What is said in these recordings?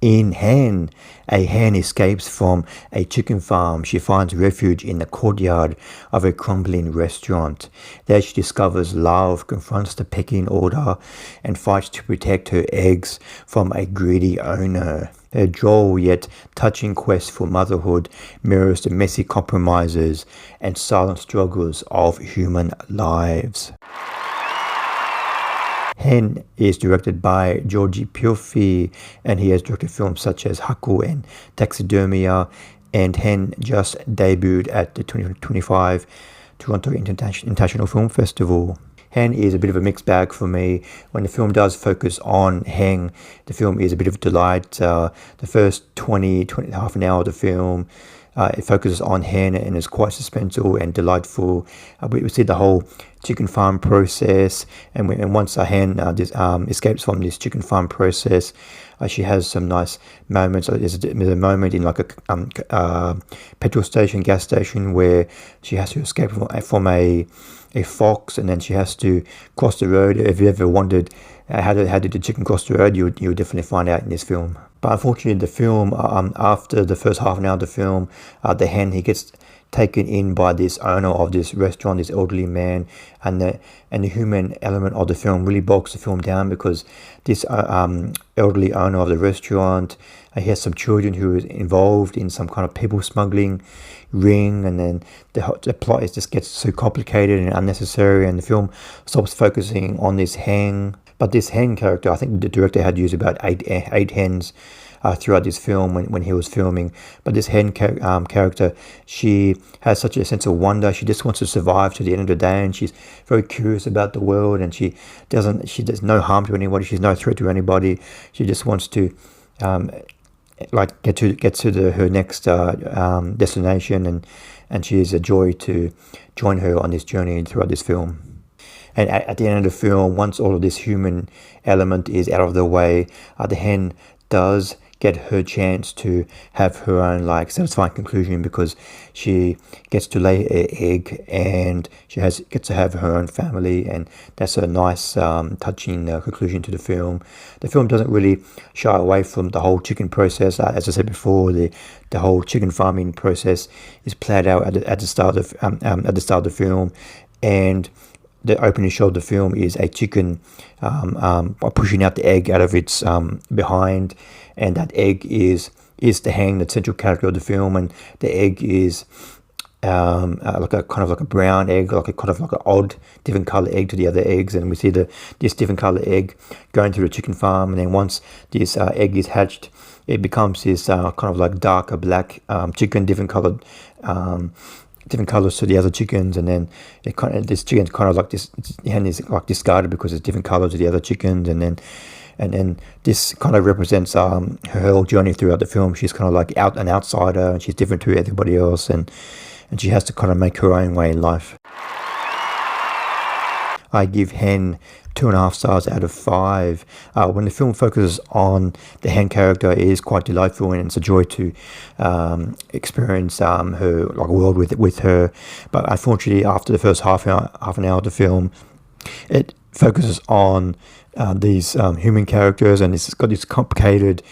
In Hen, a hen escapes from a chicken farm. She finds refuge in the courtyard of a crumbling restaurant. There she discovers love, confronts the pecking order, and fights to protect her eggs from a greedy owner. Her droll yet touching quest for motherhood mirrors the messy compromises and silent struggles of human lives. Hen is directed by György Pálfi, and he has directed films such as Haku and Taxidermia, and Hen just debuted at the 2025 Toronto International Film Festival. Hen is a bit of a mixed bag for me. When the film does focus on Hen, the film is a bit of a delight. The first 20, half an hour of the film, it focuses on Hen and is quite suspenseful and delightful. We see the whole chicken farm process, and once a hen escapes from this chicken farm process, she has some nice moments. There's a moment in like a petrol station, gas station, where she has to escape from a fox, and then she has to cross the road. If you ever wondered how did the chicken cross the road, you'll definitely find out in this film. But unfortunately, the film, after the first half an hour of the film, the hen, he gets taken in by this owner of this restaurant, this elderly man, and the human element of the film really bogs the film down, because this elderly owner of the restaurant, he has some children who are involved in some kind of people smuggling ring, and then the plot just gets so complicated and unnecessary, and the film stops focusing on this hen. But this hen character, I think the director had used about eight hens throughout this film when he was filming. But this hen character, she has such a sense of wonder. She just wants to survive to the end of the day, and she's very curious about the world, and she does no harm to anybody. She's no threat to anybody. She just wants to get to her next destination, and she is a joy to join her on this journey throughout this film. And at the end of the film, once all of this human element is out of the way, the hen does get her chance to have her own satisfying conclusion, because she gets to lay an egg, and she gets to have her own family, and that's a nice touching conclusion to the film. The film doesn't really shy away from the whole chicken process. As I said before, the whole chicken farming process is played out at the start of the film, and the opening shot of the film is a chicken pushing out the egg out of its behind, and that egg is the hen, the central character of the film, and the egg is like a brown egg, like an odd different color egg to the other eggs, and we see this different color egg going through the chicken farm, and then once this egg is hatched, it becomes this darker black chicken, different colors to the other chickens, and then this chicken this hen is discarded because it's different colors to the other chickens, and then this kind of represents her whole journey throughout the film. She's kind of an outsider, and she's different to everybody else, and she has to kind of make her own way in life. I give Hen 2.5 stars out of 5. When the film focuses on the hen character, it is quite delightful, and it's a joy to experience her world with her. But unfortunately, after the first half an hour of the film, it focuses on these human characters, and it's got this complicated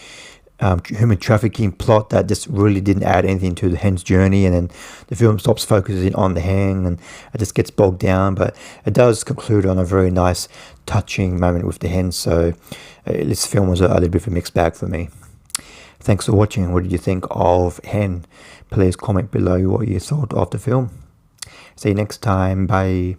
human trafficking plot that just really didn't add anything to the hen's journey, and then the film stops focusing on the hen, and it just gets bogged down. But it does conclude on a very nice, touching moment with the hen. So this film was a little bit of a mixed bag for me. Thanks for watching. What did you think of Hen? Please comment below what you thought of the film. See you next time. Bye.